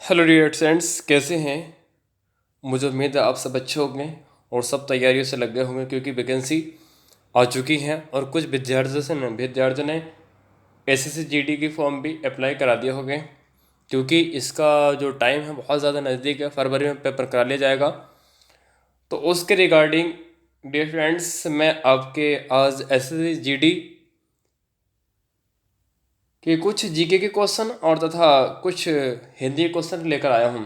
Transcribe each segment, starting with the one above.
Hello dear friends, कैसे हैं। मुझे उम्मीद है आप सब अच्छे होंगे और सब तैयारियों से लग गए होंगे, क्योंकि वैकेंसी आ चुकी हैं और कुछ विद्यार्थियों ने एसएससी जीडी की फॉर्म भी अप्लाई करा दिए होंगे। क्योंकि इसका जो टाइम है बहुत ज़्यादा नज़दीक है, फरवरी में पेपर करा लिया जाएगा। तो उसके रिगार्डिंग डियर फ्रेंड्स, मैं आपके आज एसएससी जीडी के कुछ जीके के क्वेश्चन और तथा कुछ हिंदी क्वेश्चन लेकर आया हूँ।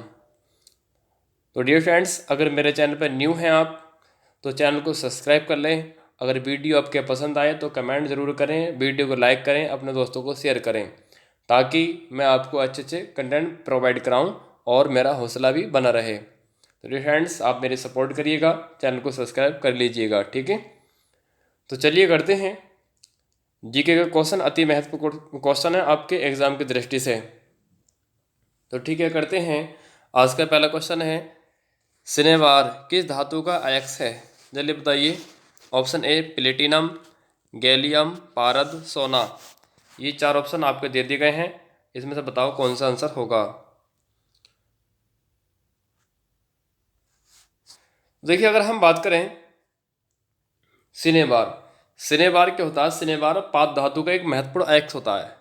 तो डियर फ्रेंड्स, अगर मेरे चैनल पर न्यू हैं आप तो चैनल को सब्सक्राइब कर लें। अगर वीडियो आपके पसंद आए तो कमेंट ज़रूर करें, वीडियो को लाइक करें, अपने दोस्तों को शेयर करें, ताकि मैं आपको अच्छे अच्छे कंटेंट प्रोवाइड कराऊं और मेरा हौसला भी बना रहे। तो डियर फ्रेंड्स, आप मेरी सपोर्ट करिएगा, चैनल को सब्सक्राइब कर लीजिएगा, ठीक है। तो चलिए करते हैं। जीके का क्वेश्चन अति महत्वपूर्ण क्वेश्चन है आपके एग्ज़ाम की दृष्टि से। तो ठीक है, करते हैं। आज का पहला क्वेश्चन है, सिनेवार किस धातु का अयस्क है। जल्दी बताइए। ऑप्शन ए प्लेटिनम, गैलियम, पारद, सोना। ये चार ऑप्शन आपको दे दिए गए हैं, इसमें से बताओ कौन सा आंसर होगा। देखिए, अगर हम बात करें सिनेवार, सिनेवार क्या होता है। सिनेवार पाद धातु का एक महत्वपूर्ण अयस्क होता है,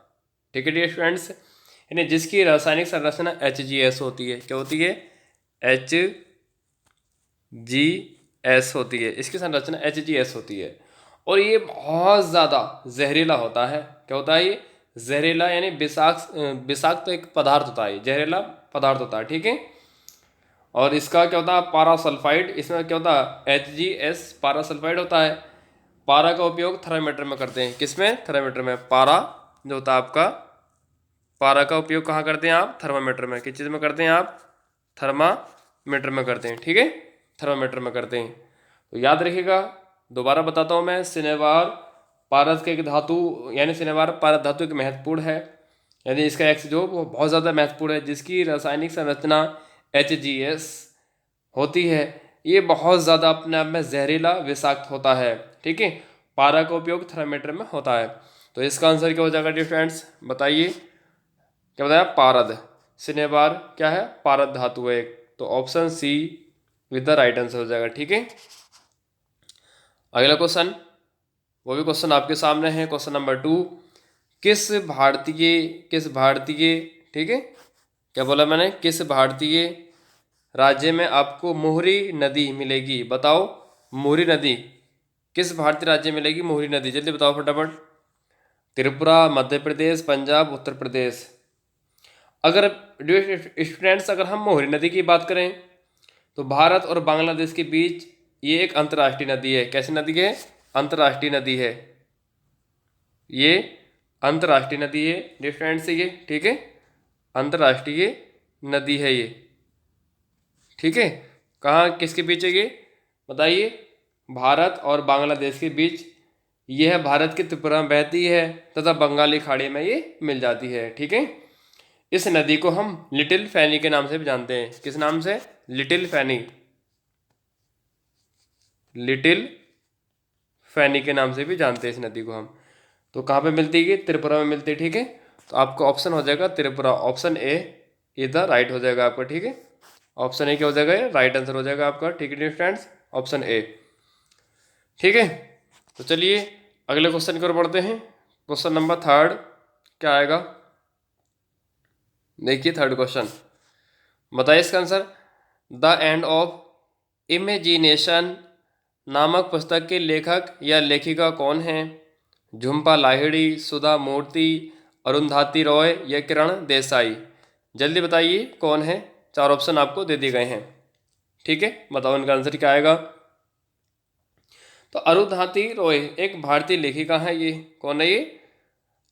ठीक है डियर फ्रेंड्स। यानी जिसकी रासायनिक संरचना HGS होती है। क्या होती है? HGS होती है। इसकी संरचना HGS होती है और ये बहुत ज़्यादा जहरीला होता है। क्या होता है ये? जहरीला, यानी विषाक्त तो एक पदार्थ होता है, जहरीला पदार्थ होता है, ठीक है। और इसका क्या होता है? पारासल्फाइड। इसमें क्या होता है? HGS पारासल्फाइड होता है। पारा का उपयोग थर्मामीटर में करते हैं। किसमें? थर्मामीटर में। पारा जो होता है आपका, पारा का उपयोग कहाँ करते हैं आप? थर्मामीटर में। किस चीज़ में करते हैं आप? थर्मामीटर में करते हैं, ठीक है। थर्मामीटर में करते हैं। तो याद रखिएगा, दोबारा बताता हूँ मैं। सिनेवार पारद के एक धातु, यानी सिनेवार पारद धातु एक महत्वपूर्ण है, यानी इसका एक्स जो वो बहुत ज़्यादा महत्वपूर्ण है, जिसकी रासायनिक संरचना HGS होती है। ये बहुत ज़्यादा अपने आप में जहरीला विषाक्त होता है, ठीक है। पारा का उपयोग थर्मामीटर में होता है। तो इसका आंसर क्या हो जाएगा डियर फ्रेंड्स, बताइए। क्या बताया? पारद। सिनेबार क्या है? पारद धातु है एक। तो option C with the right answer हो जाएगा, ठीक है। अगला क्वेश्चन, वो भी क्वेश्चन आपके सामने है। क्वेश्चन नंबर 2, किस भारतीय ठीक है, क्या बोला मैंने? किस भारतीय राज्य में आपको मोहरी नदी मिलेगी? बताओ, मोहरी नदी किस भारतीय राज्य में मिलेगी? मोहरी नदी, जल्दी बताओ फटाफट। त्रिपुरा, मध्य प्रदेश, पंजाब, उत्तर प्रदेश। अगर स्टूडेंट्स, अगर हम मोहरी नदी की बात करें तो भारत और बांग्लादेश के बीच ये एक अंतर्राष्ट्रीय नदी है। कैसी नदी है? अंतर्राष्ट्रीय नदी है ये। अंतर्राष्ट्रीय नदी है डियर फ्रेंड्स ये, ठीक है। अंतर्राष्ट्रीय नदी है ये, ठीक है। कहाँ किसके बीच है ये? बताइए। भारत और बांग्लादेश के बीच ये है। भारत की त्रिपुरा में बहती है तथा बंगाली खाड़ी में ये मिल जाती है, ठीक है। इस नदी को हम लिटिल फैनी के नाम से भी जानते हैं। किस नाम से? लिटिल फैनी। लिटिल फैनी के नाम से भी जानते हैं इस नदी को हम। तो कहाँ पे मिलती है? त्रिपुरा में मिलती है, ठीक है। तो आपका ऑप्शन हो जाएगा त्रिपुरा। ऑप्शन ए इधर राइट हो जाएगा आपका, ठीक है। ऑप्शन ए क्या हो जाएगा? राइट आंसर हो जाएगा आपका, ठीक है डियर फ्रेंड्स, ऑप्शन ए, ठीक है। तो चलिए अगले क्वेश्चन की ओर बढ़ते हैं। क्वेश्चन नंबर 3 क्या आएगा? देखिए थर्ड क्वेश्चन, बताइए इसका answer. The end of imagination नामक पुस्तक के लेखक या लेखिका कौन है? झुम्पा लाहिड़ी, सुधा मूर्ति, अरुंधति रॉय या किरण देसाई। जल्दी बताइए कौन है। चार ऑप्शन आपको दे दिए गए हैं, ठीक है। बताओ इनका आंसर क्या आएगा। तो अरुंधति रॉय एक भारतीय लेखिका है ये। कौन है ये?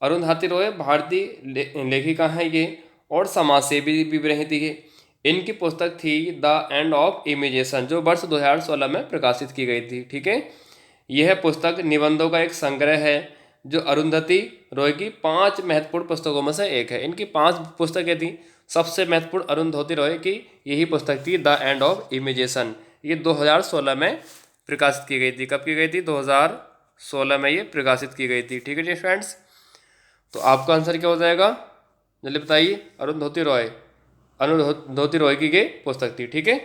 अरुंधति रॉय भारतीय लेखिका है ये और समाजसेवी भी रहती है। इनकी पुस्तक थी द एंड ऑफ इमेजिनेशन, जो वर्ष 2016 में प्रकाशित की गई थी, ठीक है। यह पुस्तक निबंधों का एक संग्रह है जो अरुंधति रॉय की 5 महत्वपूर्ण पुस्तकों में से एक है। इनकी 5 पुस्तकें थी। सबसे महत्वपूर्ण अरुंधति रॉय की यही पुस्तक थी द एंड ऑफ इमेजिनेशन। ये 2016 में प्रकाशित की गई थी। कब की गई थी? 2016 में ये प्रकाशित की गई थी, ठीक है जी फ्रेंड्स। तो आपका आंसर क्या हो जाएगा? जल्दी बताइए। अरुंधति रॉय, अरुंधति रॉय की पुस्तक थी, ठीक है।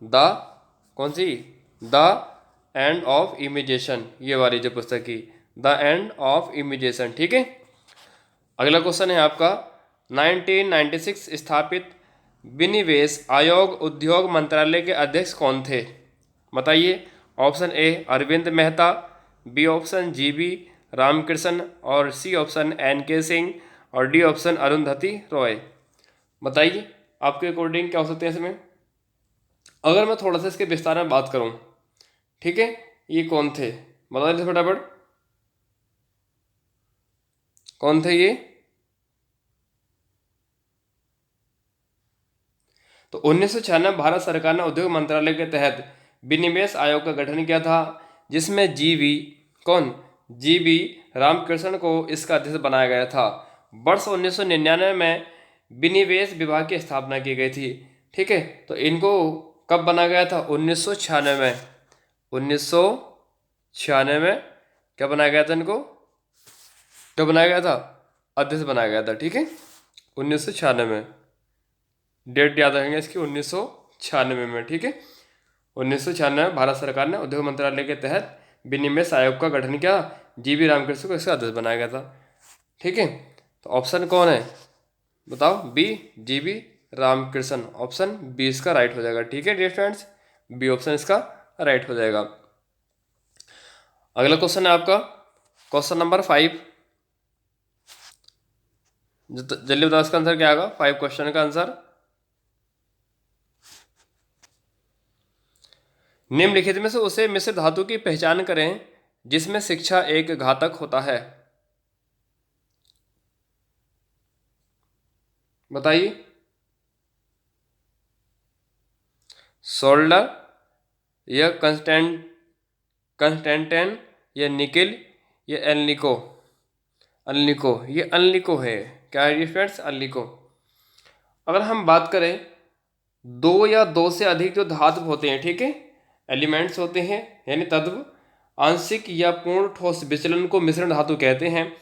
द कौन सी, द एंड ऑफ इमिजेशन, ये वाली जो पुस्तक की, द एंड ऑफ इमिजेशन, ठीक है। अगला क्वेश्चन है आपका, 1996 स्थापित विनिवेश आयोग उद्योग मंत्रालय के अध्यक्ष कौन थे? बताइए। Option A Arvind Mehta, B option G B Ramakrishna, और सी ऑप्शन एन के सिंह, और डी ऑप्शन अरुंधति रॉय। बताइए आपके अकॉर्डिंग क्या हो सकते हैं इसमें। अगर मैं थोड़ा सा इसके विस्तार में बात करूं, ठीक है, ये कौन थे बता दीजिए फटाफट, कौन थे ये? तो 1996 भारत सरकार ने उद्योग मंत्रालय के तहत विनिवेश आयोग का गठन किया था, जिसमें जीवी कौन, जीवी रामकृष्ण को इसका अध्यक्ष बनाया गया था। वर्ष 1999 में विनिवेश विभाग की स्थापना की गई थी, ठीक है। तो इनको कब बनाया गया था? 1996 में। 1996 में क्या बनाया गया था इनको? कब बनाया गया था? अध्यक्ष बनाया गया था, ठीक है, 1996 में। डेट याद रखेंगे इसकी, 1996 में, ठीक है। 1996 में भारत सरकार ने उद्योग मंत्रालय के तहत विनिवेश आयोग का गठन किया, जीवी रामकृष्ण को इसका अध्यक्ष बनाया गया था, ठीक है। तो ऑप्शन कौन है बताओ? बी, जीवी रामकृष्ण, ऑप्शन बी इसका राइट हो जाएगा, ठीक है डियर स्टूडेंट्स, बी ऑप्शन इसका राइट हो जाएगा। अगला क्वेश्चन है आपका क्वेश्चन नंबर 5। जल्दी बताओ इसका आंसर क्या होगा, 5 क्वेश्चन का आंसर। निम्नलिखित में से उसे मिश्र धातु की पहचान करें जिसमें शिक्षा एक घातक होता है। बताइए। सोल्डर या कंस्टेंटेन या निकिल या एल्निको। अल्निको, ये अल्निको है, क्या है फ्रेंड्स? अल्निको। अगर हम बात करें दो या दो से अधिक जो धातु होते हैं, ठीक है, एलिमेंट्स होते हैं यानी तत्व, आंशिक या पूर्ण ठोस विचलन को मिश्रण धातु कहते हैं।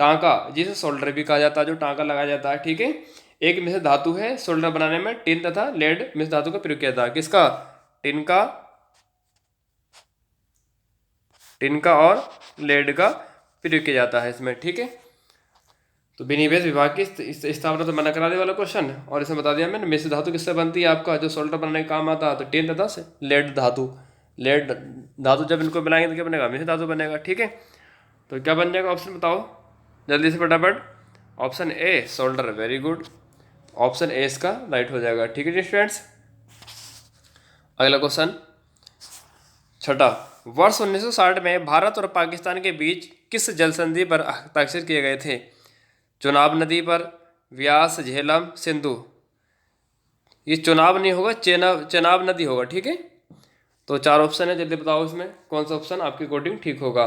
टांका, जिसे सोल्डर भी कहा जाता है, जो टांका लगाया जाता है, ठीक है, एक मिश्र धातु है। सोल्डर बनाने में टिन तथा लेड मिश्र धातु का प्रयोग किया जाता है। किसका? टिन का और लेड का प्रयोग किया जाता है इसमें, ठीक है। तो विनिवेश विभाग की स्थापना तो मना करा दे वाला क्वेश्चन, और इसमें बता दिया मैंने मिश्र धातु किससे बनती है आपका, जो सोल्डर बनाने का काम आता है, तो टिन तथा से लेड धातु। लेड धातु जब इनको बनाएंगे तो क्या बनेगा? मिश्र धातु बनेगा, ठीक है। तो क्या बन जाएगा ऑप्शन बताओ जल्दी से फटाफट। Option A solder, very good, option A इसका राइट हो जाएगा, ठीक है जी स्टूडेंट्स। अगला क्वेश्चन छठा, वर्ष 1960 में भारत और पाकिस्तान के बीच किस जल संधि पर हस्ताक्षर किए गए थे? चुनाब नदी पर, व्यास, झेलम, सिंधु। ये चुनाब नहीं होगा, चेनाब नदी होगा, ठीक है। तो 4 ऑप्शन है, जल्दी बताओ इसमें कौन सा ऑप्शन आपकी कोडिंग ठीक होगा।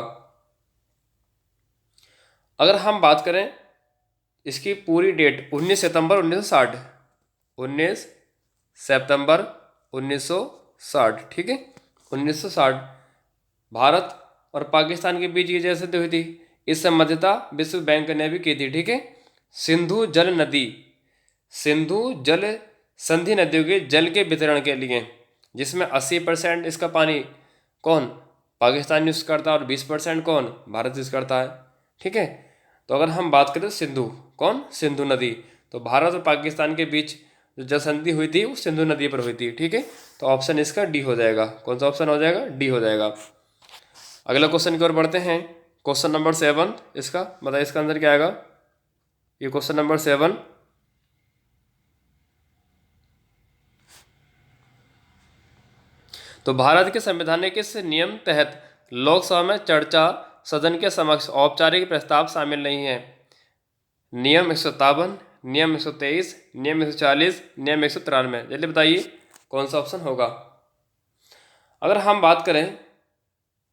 अगर हम बात करें इसकी पूरी डेट 19 सितंबर 1960, 19 सितंबर 1960, ठीक है, 1960 भारत और पाकिस्तान के बीच ये जल संधि हुई थी। इस मध्यस्थता विश्व बैंक ने भी की थी, ठीक है। सिंधु जल नदी, सिंधु जल संधि नदियों के जल के वितरण के लिए, जिसमें 80% इसका पानी कौन? पाकिस्तान यूज़ करता है, और 20% कौन? भारत यूज़ करता है, ठीक है। तो अगर हम बात करें सिंधु, कौन? सिंधु नदी। तो भारत और पाकिस्तान के बीच जो जल संधि हुई थी वो सिंधु नदी पर हुई थी, ठीक है। तो ऑप्शन इसका डी हो जाएगा। कौन सा ऑप्शन हो जाएगा? डी हो जाएगा। अगला क्वेश्चन की ओर बढ़ते हैं, क्वेश्चन नंबर 7। इसका बताइए इसका आंसर क्या आएगा? ये क्वेश्चन नंबर 7। तो भारत के संविधान के किस नियम तहत लोकसभा में चर्चा सदन के समक्ष औपचारिक प्रस्ताव शामिल नहीं है? नियम 157, नियम 123, नियम 140, नियम 193। जल्दी बताइए कौन सा ऑप्शन होगा। अगर हम बात करें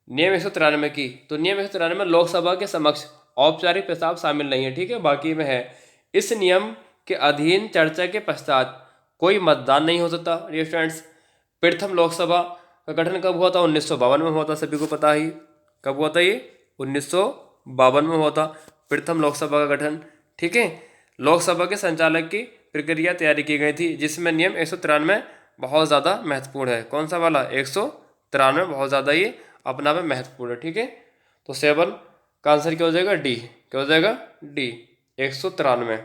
नियम 193 की, तो नियम 193 में लोकसभा के समक्ष औपचारिक प्रस्ताव शामिल नहीं है, ठीक है, बाकी में है। इस नियम के अधीन चर्चा के पश्चात कोई मतदान नहीं हो सकता। डियर स्टूडेंट्स, प्रथम लोकसभा का गठन कब हुआ था? 1952 में हुआ था, सभी को पता ही। कब हुआ था ये? 1952 में हुआ था प्रथम लोकसभा का गठन, ठीक है। लोकसभा के संचालक की प्रक्रिया तैयारी की गई थी जिसमें नियम 193 बहुत ज़्यादा महत्वपूर्ण है। कौन सा वाला? 193 बहुत ज़्यादा ये अपना में महत्वपूर्ण है। ठीक है, तो 7 का आंसर क्या हो जाएगा? डी। क्या हो जाएगा? डी, 193।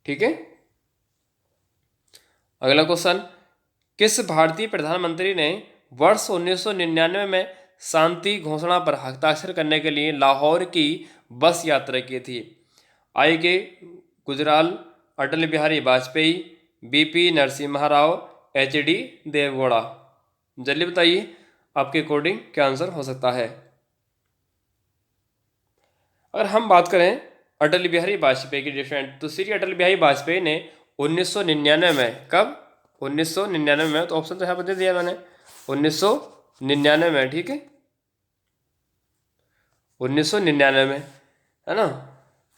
ठीक है, अगला क्वेश्चन, किस भारतीय प्रधानमंत्री ने वर्ष 1999 में शांति घोषणा पर हस्ताक्षर करने के लिए लाहौर की बस यात्रा की थी? I K Gujral, Atal Bihari Vajpayee, BP Narasimha Rao, H D Devegowda. जल्दी बताइए आपके अकॉर्डिंग क्या आंसर हो सकता है। अगर हम बात करें अटल बिहारी वाजपेयी की डिफरेंट, तो श्री अटल बिहारी वाजपेयी ने 1999 में, कब? 1999 में, तो ऑप्शन तो यहाँ पर दे दिया मैंने, 1999 में। ठीक है, 1999 में, है ना,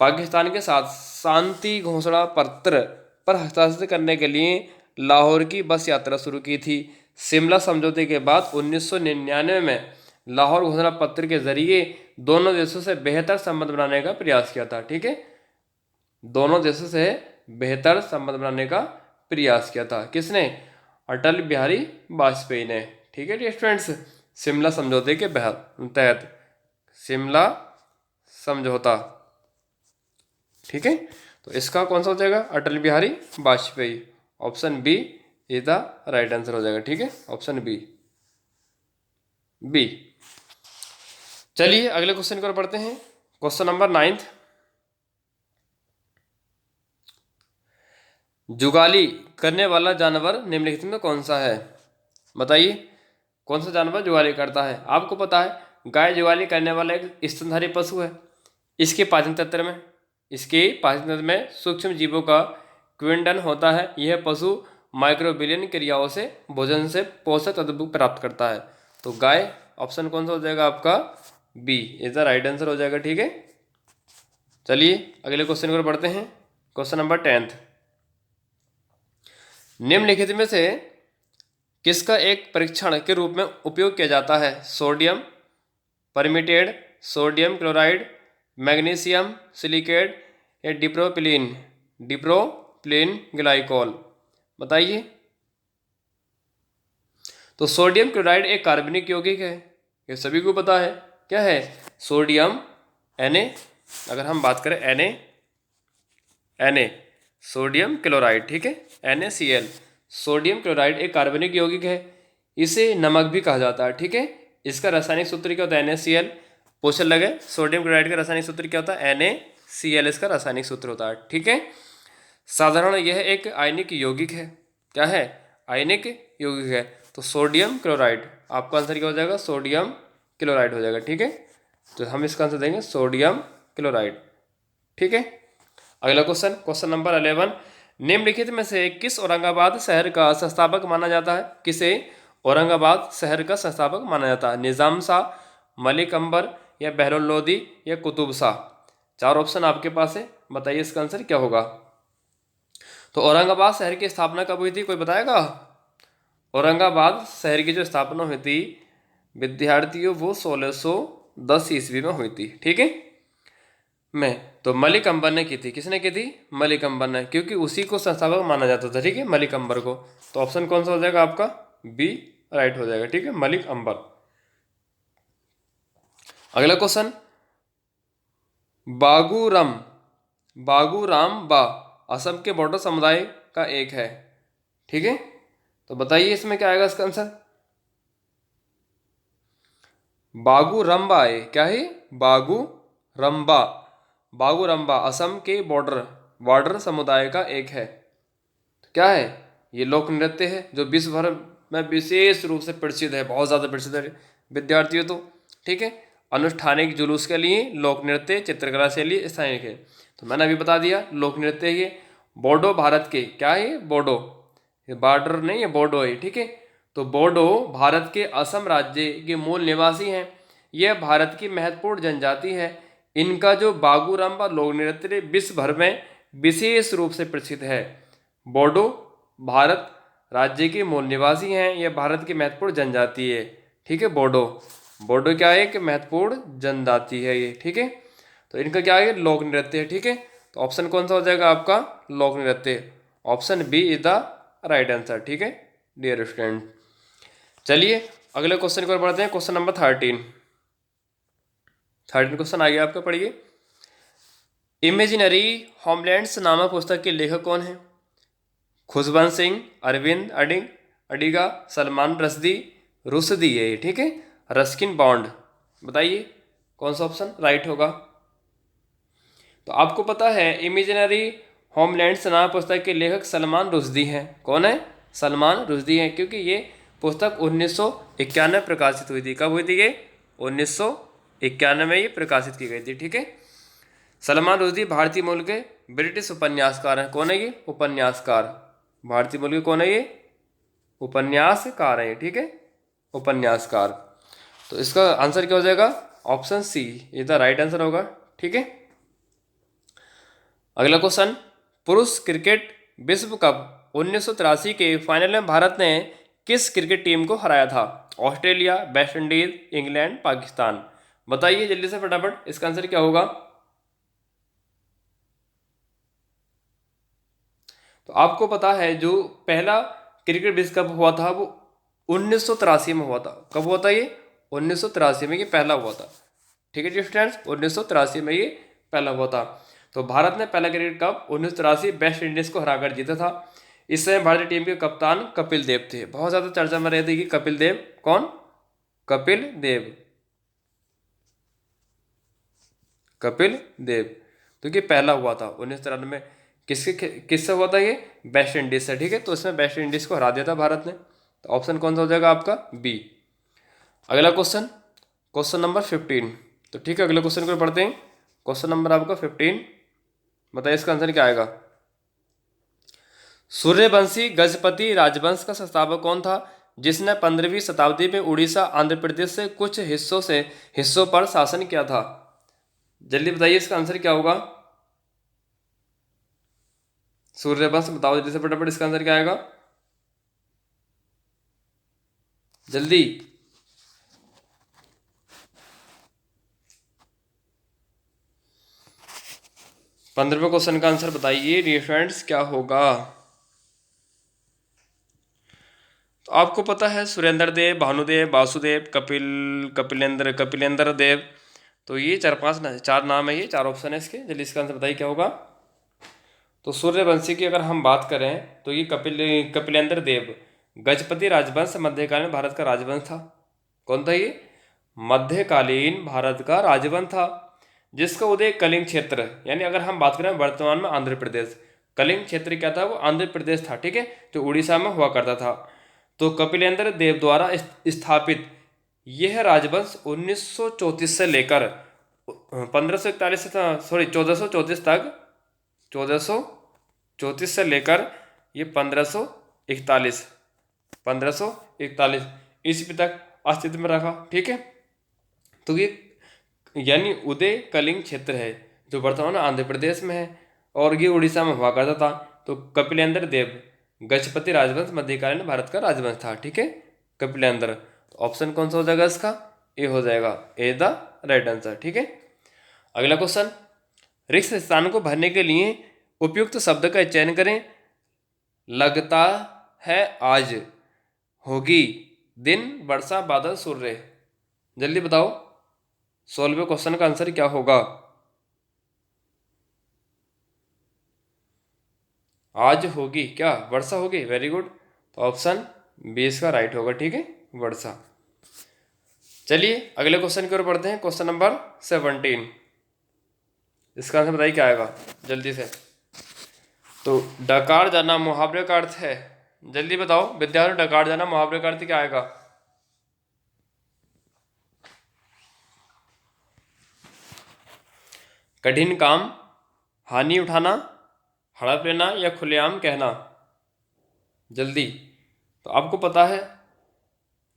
पाकिस्तान के साथ शांति घोषणा पत्र पर हस्ताक्षर करने के लिए लाहौर की बस यात्रा शुरू की थी। शिमला समझौते के बाद 1999 में लाहौर घोषणा पत्र के जरिए दोनों देशों से बेहतर संबंध बनाने का प्रयास किया था। ठीक है, दोनों देशों से बेहतर संबंध बनाने का प्रयास किया था। किसने? अटल बिहारी वाजपेयी ने। ठीक है स्टूडेंट्स, शिमला समझौते के तहत, शिमला समझौता। ठीक है, तो इसका कौन सा हो जाएगा? Atal Bihari Vajpayee. Option B is the right answer हो जाएगा। ठीक है, ऑप्शन बी, बी। चलिए अगले क्वेश्चन की ओर बढ़ते हैं। क्वेश्चन नंबर 9, जुगाली करने वाला जानवर निम्नलिखित में कौन सा है? बताइए कौन सा जानवर जुगाली करता है? आपको पता है गाय जुगाली करने वाला एक स्तनधारी पशु है। इसके पाचन तंत्र में सूक्ष्म जीवों का क्विंडन होता है। यह पशु माइक्रोबिलियन क्रियाओं से भोजन से पोषक तत्व प्राप्त करता है। तो गाय, ऑप्शन कौन सा हो जाएगा आपका? B is the right answer हो जाएगा। ठीक है, चलिए अगले क्वेश्चन की ओर बढ़ते हैं। क्वेश्चन नंबर 10, निम्नलिखित में से किसका एक परीक्षण के रूप में उपयोग किया जाता है? Sodium permitted, sodium chloride, magnesium silicate या डिप्रोपिलीन ग्लाइकोल। बताइए। तो सोडियम क्लोराइड एक कार्बनिक यौगिक है, ये सभी को पता है। क्या है? सोडियम Na, अगर हम बात करें Na सोडियम क्लोराइड। ठीक है, NaCl, सोडियम क्लोराइड एक कार्बनिक यौगिक है। इसे नमक भी कहा जाता है। ठीक है, इसका रासायनिक सूत्र क्या होता है? NaCl। क्वेश्चन लगे सोडियम क्लोराइड का रासायनिक सूत्र क्या होता है? NaCl इसका रासायनिक सूत्र होता है। ठीक है, साधारण यह एक आयनिक यौगिक है। क्या है? आयनिक यौगिक है। तो सोडियम क्लोराइड, आपका आंसर क्या हो जाएगा? सोडियम क्लोराइड हो जाएगा। ठीक है, तो हम इसका आंसर देंगे सोडियम क्लोराइड। ठीक है, अगला क्वेश्चन, क्वेश्चन नंबर 11, निम्नलिखित में से किस औरंगाबाद शहर का संस्थापक माना जाता है? किसे औरंगाबाद शहर का संस्थापक माना जाता है? निजाम शाह, मलिक अंबर या बहलोल लोदी या कुतुब शाह? चार ऑप्शन आपके पास है, बताइए इसका आंसर क्या होगा। तो औरंगाबाद शहर की स्थापना कब हुई थी, कोई बताएगा? औरंगाबाद शहर की जो स्थापना हुई थी विद्यार्थियों, वो 1610 ईस्वी में हुई थी। ठीक है, तो मलिक अंबर ने की थी। किसने की थी? मलिक अंबर ने, क्योंकि उसी को संस्थापक माना जाता था। ठीक है, मलिक अंबर को। तो ऑप्शन कौन सा हो जाएगा आपका? बी राइट हो जाएगा। ठीक है, मलिक अंबर। अगला क्वेश्चन, बागूराम बा असम के बौद्ध समुदाय का एक है। ठीक है, तो बताइए इसमें क्या आएगा इसका आंसर? बागूरम्बा है। क्या है? बागूरम्बा असम के बॉर्डर समुदाय का एक है। तो क्या है? ये लोक नृत्य है जो विश्व भर में विशेष रूप से प्रसिद्ध है, बहुत ज़्यादा प्रसिद्ध है विद्यार्थियों। तो ठीक है, अनुष्ठानिक जुलूस के लिए लोक नृत्य, चित्रकला शैली स्थानिक है। तो मैंने अभी बता दिया लोक नृत्य ये बोडो भारत के, क्या है? बोडो, ये बॉर्डर नहीं है, बोडो है। ठीक है, तो बोडो भारत के असम राज्य के मूल निवासी हैं। यह भारत की महत्वपूर्ण जनजाति है। इनका जो बागूरम्बा लोक नृत्य विश्व भर में विशेष रूप से प्रसिद्ध है। बोडो भारत राज्य के मूल निवासी हैं। यह भारत की महत्वपूर्ण जनजाति है। ठीक है, बोडो क्या है? एक महत्वपूर्ण जनजाति है ये। ठीक है, तो इनका क्या है? लोक नृत्य है। ठीक है, तो ऑप्शन कौन सा हो जाएगा आपका, लोक नृत्य। Option B is the right answer. ठीक है डियर स्टूडेंट। चलिए अगले क्वेश्चन की ओर बढ़ते हैं। क्वेश्चन नंबर 13 क्वेश्चन आ गया आपका, पढ़िए। इमेजिनरी होमलैंड्स नामक पुस्तक के लेखक कौन है? खुशवंत सिंह, अरविंद अडिगा, सलमान रश्दी, रुश्दी है। ठीक है, रस्किन बॉन्ड। बताइए कौन सा ऑप्शन राइट होगा। तो आपको पता है इमेजिनरी होमलैंड्स नामक पुस्तक के लेखक सलमान रुश्दी हैं। कौन है? सलमान रुश्दी हैं, क्योंकि ये पुस्तक 1991 प्रकाशित हुई थी। कब हुई थी ये? 1991 में ये प्रकाशित की गई थी। ठीक है, सलमान रुश्दी भारतीय मूल के ब्रिटिश उपन्यासकार हैं। कौन है ये? उपन्यासकार। भारतीय मूल के कौन है ये? उपन्यासकार हैं। ठीक है, उपन्यासकार। तो इसका आंसर क्या हो जाएगा? Option C is the right answer होगा। ठीक है, अगला क्वेश्चन। पुरुष क्रिकेट विश्व कप 1983 के फाइनल में भारत ने किस क्रिकेट टीम को हराया था? Australia, West Indies, England, Pakistan. बताइए जल्दी से फटाफट, इसका आंसर क्या होगा। तो आपको पता है जो पहला क्रिकेट विश्व कप हुआ था वो 1983 में हुआ था। कब हुआ था ये? 1983 में ये पहला हुआ था। ठीक है जी स्टूडेंट्स, 1983 में ये पहला हुआ था। तो भारत ने पहला क्रिकेट कप 1983 वेस्ट इंडीज को हराकर जीता था। इस समय भारतीय टीम के कप्तान कपिल देव थे। बहुत ज़्यादा चर्चा में रहे थे कि कपिल देव कौन? कपिल देव, कपिल देव। तो ये पहला हुआ था 1993 में। किससे हुआ था ये? वेस्ट इंडीज से। ठीक है, तो इसमें वेस्ट इंडीज को हरा दिया था भारत ने। तो ऑप्शन कौन सा हो जाएगा आपका? बी। अगला क्वेश्चन, क्वेश्चन नंबर 15। तो ठीक है, अगले क्वेश्चन को पढ़ते हैं। क्वेश्चन नंबर आपका 15। बताइए इसका आंसर क्या आएगा। सूर्यवंशी गजपति राजवंश का संस्थापक कौन था जिसने 15वीं शताब्दी में उड़ीसा, आंध्र प्रदेश से कुछ हिस्सों पर शासन किया था? जल्दी बताइए इसका आंसर क्या होगा। सूर्यवंश बताओ जल्दी से फटाफट, इसका आंसर क्या आएगा जल्दी। पंद्रहवें क्वेश्चन का आंसर बताइए डियर फ्रेंड्स, क्या होगा। तो आपको पता है सुरेंद्र देव, भानुदेव, वासुदेव, कपिलेंद्र देव। तो ये चार नाम है, ये चार ऑप्शन है इसके। जल्दी इसका आंसर बताइए क्या होगा। तो सूर्यवंशी की अगर हम बात करें तो ये कपिलेंद्र देव। गजपति राजवंश मध्यकालीन भारत का राजवंश था। कौन था ये? मध्यकालीन भारत का राजवंश था, जिसका उदय कलिंग क्षेत्र, यानी अगर हम बात करें वर्तमान में आंध्र प्रदेश, कलिंग क्षेत्र क्या था? वो आंध्र प्रदेश था। ठीक है, जो उड़ीसा में हुआ करता था। तो कपिलेंद्र देव द्वारा स्थापित यह राजवंश 1934 से लेकर 1541 सॉरी 1434 तक, 1434 से लेकर ये 1541 ईस्वी तक अस्तित्व में रखा। ठीक है, तो ये यानी उदय कलिंग क्षेत्र है जो वर्तमान आंध्र प्रदेश में है और ये उड़ीसा में हुआ करता था। तो कपिलेंद्र देव गजपति राजवंश मध्यकालीन भारत का राजवंश था। ठीक है, कपिलेंद्र। तो ऑप्शन कौन सा हो जाएगा इसका? ए हो जाएगा, ए द राइट आंसर। ठीक है, अगला क्वेश्चन। रिक्त स्थान को भरने के लिए उपयुक्त शब्द का चयन करें। लगता है आज, होगी, दिन, वर्षा, बादल, सूर्य। जल्दी बताओ 16वें क्वेश्चन का आंसर क्या होगा। आज होगी क्या? वर्षा होगी। Very good. तो ऑप्शन बी इसका राइट होगा। ठीक है, वर्षा। चलिए अगले क्वेश्चन की ओर बढ़ते हैं। Question number 17। इसका आंसर बताइए क्या आएगा जल्दी से। तो डकार जाना मुहावरे का अर्थ है, जल्दी बताओ विद्यार्थी, डकार जाना मुहावरे का अर्थ क्या आएगा। कठिन काम, हानि उठाना, हड़प लेना या खुलेआम कहना। जल्दी। तो आपको पता है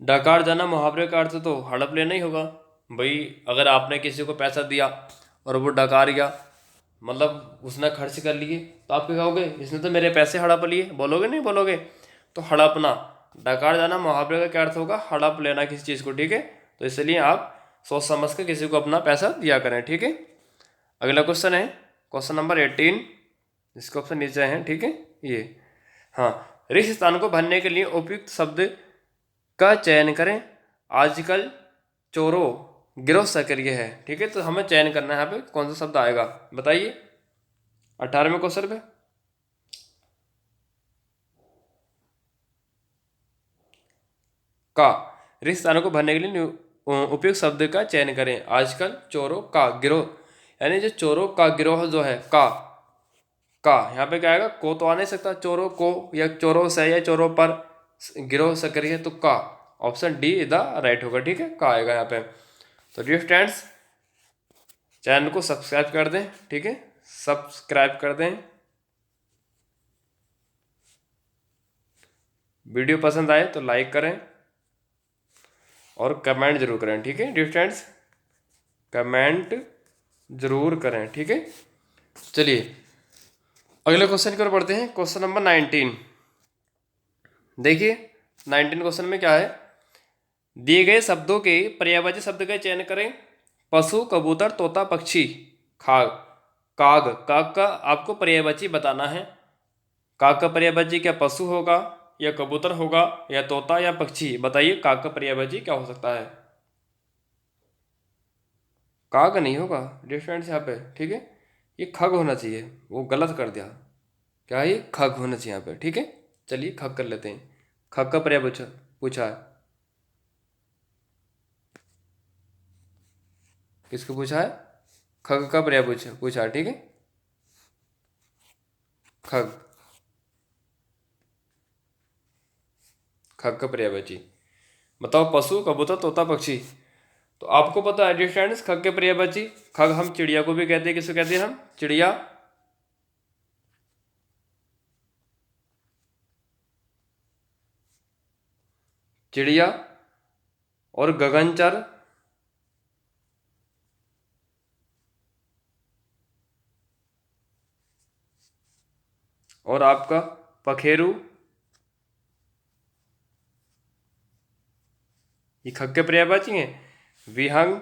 डकार जाना मुहावरे का अर्थ तो हड़प लेना ही होगा। भाई अगर आपने किसी को पैसा दिया और वो डकार गया, मतलब उसने खर्च कर लिए, तो आप क्या कहोगे? इसने तो मेरे पैसे हड़प लिए। बोलोगे नहीं बोलोगे? तो हड़पना, डकार जाना मुहावरे का क्या अर्थ होगा? हड़प लेना किसी चीज़ को। ठीक है, तो इसलिए आप सोच समझ कर किसी को अपना पैसा दिया करें। ठीक है, अगला क्वेश्चन है क्वेश्चन नंबर 18, इसके ऑप्शन नीचे हैं, ठीक है ये। हाँ, रिक्त स्थान को भरने के लिए उपयुक्त शब्द का चयन करें। आजकल चोरों गिरोह सक्रिय है, ठीक है। तो हमें चयन करना है यहाँ पे कौन सा शब्द आएगा, बताइए 18वें क्वेश्चन पे। का, रिक्त स्थानों को भरने के लिए उपयुक्त शब्द का चयन करें। आजकल चोरों का गिरोह, यानी जो चोरों का गिरोह जो है का यहाँ पे क्या आएगा, को तो आ नहीं सकता, चोरों को या चोरों से या चोरों पर गिरोह सक्रिय है, तो का ऑप्शन डी द राइट होगा, ठीक है, का आएगा यहाँ पे। तो डियर फ्रेंड्स, चैनल को सब्सक्राइब कर दें, ठीक है, सब्सक्राइब कर दें। वीडियो पसंद आए तो लाइक करें और कमेंट जरूर करें, ठीक है डियर फ्रेंड्स, कमेंट जरूर करें, ठीक है। चलिए अगले क्वेश्चन की ओर बढ़ते हैं। क्वेश्चन नंबर 19, देखिए 19 क्वेश्चन में क्या है, दिए गए शब्दों के पर्यायवाची शब्द का चयन करें। पशु, कबूतर, तोता, पक्षी, खाग, काग। काग का आपको पर्यायवाची बताना है। काग का पर्यायवाची क्या पशु होगा या कबूतर होगा या तोता या पक्षी, बताइए काग का पर्यायवाची क्या हो सकता है। काग नहीं होगा डिफरेंस यहाँ पे, ठीक है, ये खग होना चाहिए, वो गलत कर दिया, क्या है ये खग होना चाहिए यहाँ पे, ठीक है। चलिए खग कर लेते हैं। खग का पर्यायवाची पूछा है, किसको पूछा है, खग का पर्यायवाची पूछा है, ठीक है, खग, खग का पर्यायवाची बताओ। पशु, कबूतर, तोता, पक्षी। तो आपको पता है डियर फ्रेंड्स, खग के पर्यायवाची, खग हम चिड़िया को भी कहते हैं, किसको कहते हैं हम, चिड़िया, चिड़िया और गगनचर, और आपका पखेरु, ये खग के पर्यायवाची हैं। विहंग,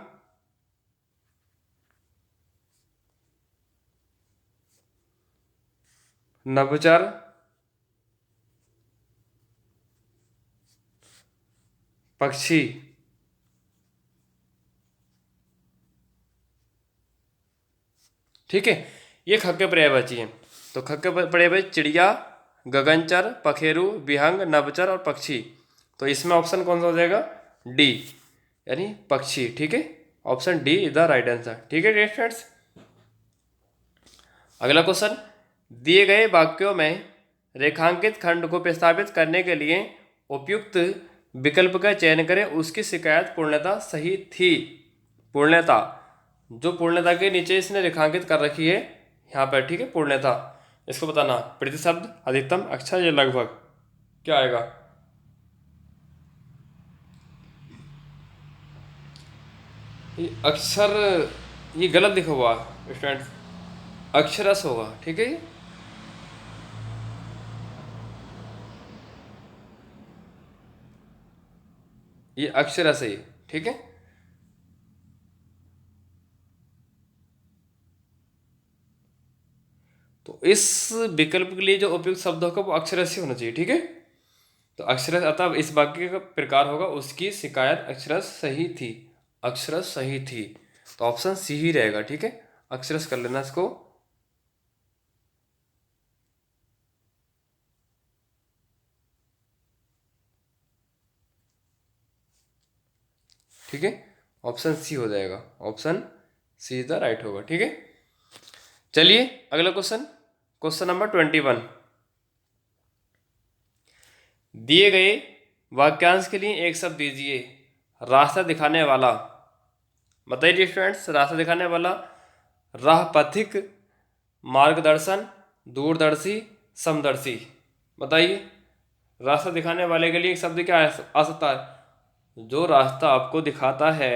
नभचर, पक्षी, ठीक है, ये खग के पर्यायवाची हैं। तो खग के पर्यायवाची चिड़िया, गगनचर, पखेरु, विहंग, नभचर और पक्षी। तो इसमें ऑप्शन कौन सा हो जाएगा, डी, यानी पक्षी, ठीक है, option D is the right answer, ठीक है डियर फ्रेंड्स। अगला क्वेश्चन, दिए गए वाक्यों में रेखांकित खंड को प्रस्तावित करने के लिए उपयुक्त विकल्प का चयन करें। उसकी शिकायत पूर्णता सही थी। पूर्णता, जो पूर्णता के नीचे इसने रेखांकित कर रखी है यहाँ पर, ठीक है, पूर्णता, इसको बताना। प्रतिशब्द, अधिकतम, अक्षर या लगभग, क्या आएगा, ये अक्षर, ये गलत लिखा हुआ स्टूडेंट, अक्षरस होगा, ठीक है, ये अक्षरस है, ठीक है। तो इस विकल्प के लिए जो उपयुक्त शब्द होगा वो अक्षरस ही होना चाहिए, ठीक है। तो अक्षरस, अतः इस वाक्य का प्रकार होगा, उसकी शिकायत अक्षरस सही थी, अक्षरस सही थी। तो ऑप्शन सी ही रहेगा, ठीक है, अक्षरस कर लेना इसको। ठीक है, ऑप्शन सी हो जाएगा, option C is the right होगा, ठीक है। चलिए अगला क्वेश्चन, क्वेश्चन नंबर 21, दिए गए वाक्यांश के लिए एक शब्द दीजिए। रास्ता दिखाने वाला, बताइए स्टूडेंट्स, रास्ता दिखाने वाला, राह पथिक, मार्गदर्शन, दूरदर्शी, समदर्शी, बताइए रास्ता दिखाने वाले के लिए एक शब्द क्या आ सकता है, जो रास्ता आपको दिखाता है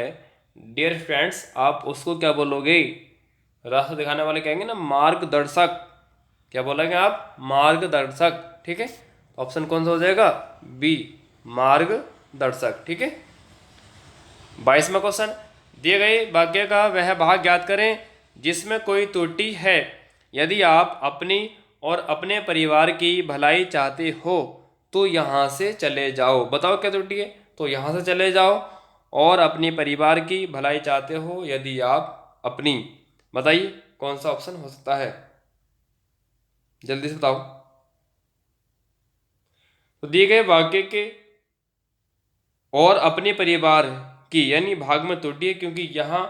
डियर फ्रेंड्स, आप उसको क्या बोलोगे, रास्ता दिखाने वाले कहेंगे ना मार्गदर्शक, क्या बोलेंगे आप, मार्गदर्शक, ठीक है। ऑप्शन कौन सा हो जाएगा, बी, मार्गदर्शक, ठीक है। 22वां क्वेश्चन, दिए गए वाक्य का वह भाग ज्ञात करें जिसमें कोई त्रुटि है। यदि आप अपनी और अपने परिवार की भलाई चाहते हो तो यहाँ से चले जाओ। बताओ क्या त्रुटि है? तो यहाँ से चले जाओ और अपने परिवार की भलाई चाहते हो यदि आप अपनी। बताइए कौन सा ऑप्शन हो सकता है, जल्दी से बताओ। तो दिए गए वाक्य के और अपने परिवार की यानी भाग में त्रुटि है, क्योंकि यहाँ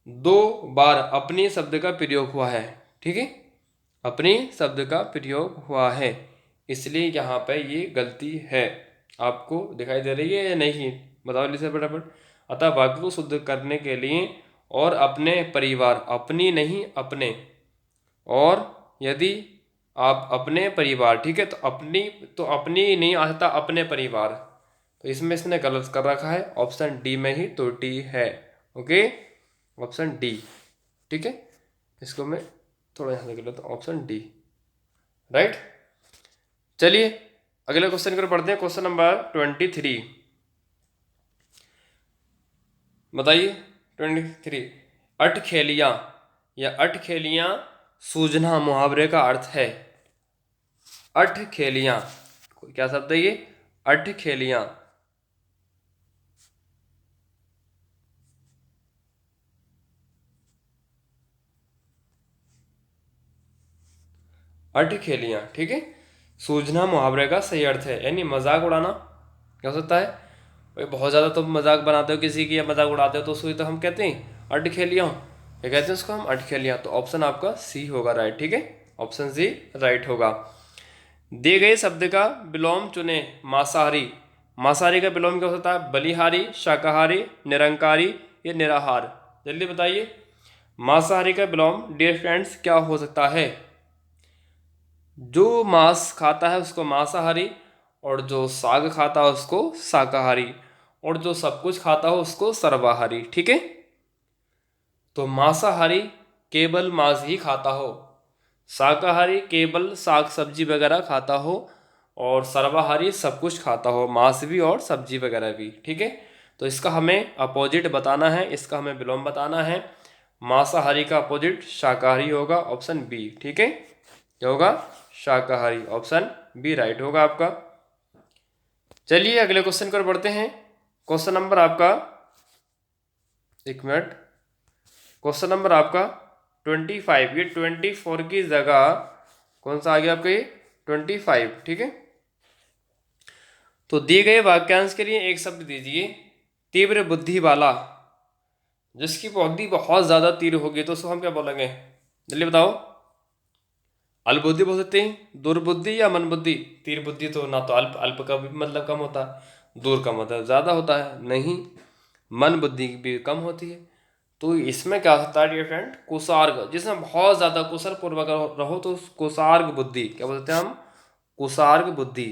2 बार अपने शब्द का प्रयोग हुआ है। ठीक है, अपने शब्द का प्रयोग हुआ है, इसलिए यहाँ पे ये गलती है। आपको दिखाई दे रही है या नहीं? बताओ जल्दी से फटाफट। अतः वाक्य को शुद्ध करने के लिए और अपने परिवार, अपनी नहीं अपने, और यदि आप अपने परिवार, ठीक है, तो अपनी नहीं आता, अपने परिवार। तो इसमें इसने गलत कर रखा है, ऑप्शन डी में ही त्रुटि है। Okay, option D. ठीक है, इसको मैं थोड़ा यहाँ से कर लेता हूँ, ऑप्शन डी, राइट। चलिए अगले क्वेश्चन को पढ़ते हैं, क्वेश्चन नंबर 23। बताइए 23। अठखेलियाँ या अठखेलियाँ सूझना मुहावरे का अर्थ है। अठखेलियाँ क्या शब्द है ये? अठखेलियाँ। अठखेलियाँ, ठीक है, सूझना मुहावरे का सही अर्थ है, यानी मजाक उड़ाना। क्या हो सकता है भाई? बहुत ज़्यादा तुम मजाक बनाते हो किसी की या मजाक उड़ाते हो तो उसको तो हम कहते हैं अठखेलियाँ। क्या कहते हैं उसको हम? अठखेलियाँ। तो ऑप्शन आपका सी होगा राइट। ठीक है, ऑप्शन सी राइट होगा। दिए गए शब्द का विलोम चुने। मांसाहारी। मांसाहारी का विलोम क्या हो सकता है? बलिहारी, शाकाहारी, निरंकारी या निराहार। जल्दी बताइए, मांसाहारी का विलोम डियर फ्रेंड्स क्या हो सकता है? जो मांस खाता है उसको मांसाहारी, और जो साग खाता है उसको शाकाहारी, और जो सब कुछ खाता हो उसको सर्वाहारी। ठीक है, तो मांसाहारी केवल मांस ही खाता हो, शाकाहारी केवल साग सब्जी वगैरह खाता हो, और सर्वाहारी सब कुछ खाता हो, मांस भी और सब्जी वगैरह भी। ठीक है, तो इसका हमें अपोजिट बताना है, इसका हमें विलोम बताना है। मांसाहारी का अपोजिट शाकाहारी होगा, ऑप्शन बी। ठीक है, क्या होगा? शाकाहारी, ऑप्शन बी राइट होगा आपका। चलिए अगले क्वेश्चन पर बढ़ते हैं। क्वेश्चन नंबर आपका, एक मिनट, क्वेश्चन नंबर आपका 25। ये 24 की जगह कौन सा आ गया आपका? ये 25। ठीक है, तो दिए गए वाक्यांश के लिए एक शब्द दीजिए। तीव्र बुद्धि वाला। जिसकी बुद्धि बहुत ज्यादा तीव्र होगी तो उसको हम क्या बोलेंगे? जल्दी बताओ। अल्पबुद्धि बोल सकते हैं, दुर्बुद्धि या मन बुद्धि। तीव्र बुद्धि तो ना तो अल्प, अल्प का भी मतलब कम होता है, दूर का मतलब ज्यादा होता है, नहीं, मन बुद्धि भी कम होती है। तो इसमें क्या होता है डियर फ्रेंड? कुसार्ग, जिसमें बहुत ज्यादा कुशल पूर्वक रहो तो कुसार्ग बुद्धि क्या बोलते हैं हम? कुसार्ग बुद्धि,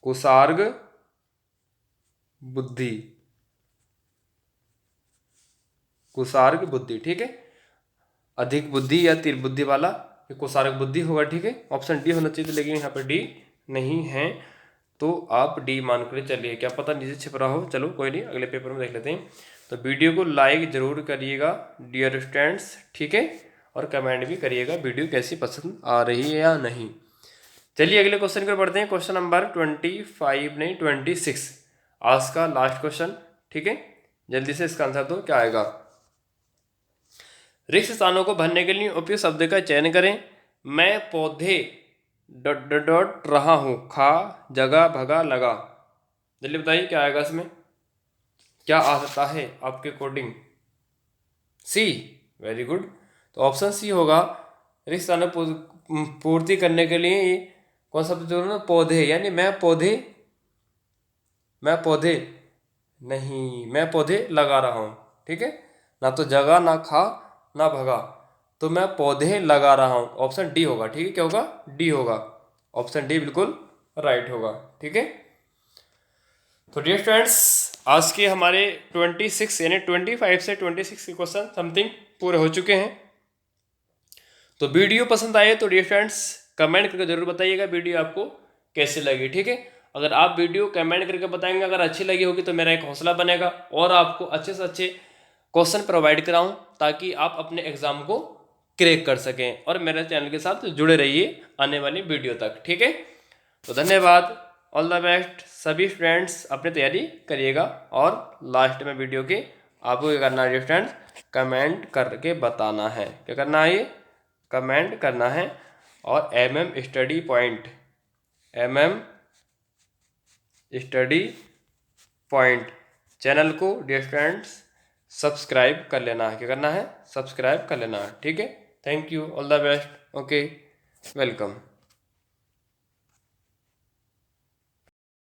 कुसार्ग बुद्धि, कुसार्ग बुद्धि। ठीक है, अधिक बुद्धि या तीव्र बुद्धि वाला ये कुसार्ग बुद्धि होगा। ठीक है, ऑप्शन डी होना चाहिए, लेकिन यहाँ पर डी नहीं है, तो आप डी मान कर चलिए, क्या पता नीचे छिप रहा हो। चलो कोई नहीं, अगले पेपर में देख लेते हैं। तो वीडियो को लाइक जरूर करिएगा डियर स्टूडेंट्स, ठीक है, और कमेंट भी करिएगा वीडियो कैसी पसंद आ रही है या नहीं। चलिए अगले क्वेश्चन पर बढ़ते हैं, क्वेश्चन नंबर 25 नहीं 26, आज का लास्ट क्वेश्चन। ठीक है, जल्दी से इसका आंसर दो, क्या आएगा? रिक्त स्थानों को भरने के लिए उपयुक्त शब्द का चयन करें। मैं पौधे डॉट डॉट डॉट रहा हूँ, खा जगह भगा लगा। जल्दी बताइए क्या आएगा इसमें? क्या आ सकता है आपके अकॉर्डिंग? सी, वेरी गुड। तो ऑप्शन सी होगा। रिक्त स्थानों पूर्ति करने के लिए ये कौन सा शब्द ना? पौधे, यानी मैं पौधे नहीं, मैं पौधे लगा रहा हूँ। ठीक है, ना तो जगह ना खा ना भगा, तो मैं पौधे लगा रहा हूँ, ऑप्शन डी होगा। ठीक है, क्या होगा? डी होगा, ऑप्शन डी बिल्कुल राइट होगा। ठीक है, तो डियर फ्रेंड्स आज के हमारे 26 यानी 25 से 26 के क्वेश्चन समथिंग पूरे हो चुके हैं। तो वीडियो पसंद आए तो डियर फ्रेंड्स कमेंट करके जरूर बताइएगा वीडियो आपको कैसे लगी। ठीक है, अगर आप वीडियो कमेंट करके बताएंगे, अगर अच्छी लगी होगी तो मेरा एक हौसला बनेगा और आपको अच्छे से अच्छे क्वेश्चन प्रोवाइड कराऊं ताकि आप अपने एग्ज़ाम को क्रैक कर सकें, और मेरे चैनल के साथ जुड़े रहिए आने वाली वीडियो तक। ठीक है, तो धन्यवाद, ऑल द बेस्ट। सभी स्टूडेंट्स अपनी तैयारी करिएगा, और लास्ट में वीडियो के आपको क्या करना है स्टूडेंट्स, कमेंट करके बताना है। क्या करना है, ये कमेंट करना है। और स्टडी पॉइंट चैनल को डियर फ्रेंड्स सब्सक्राइब कर लेना है। क्या करना है, सब्सक्राइब कर लेना है। ठीक है, thank you, all the best, okay, welcome.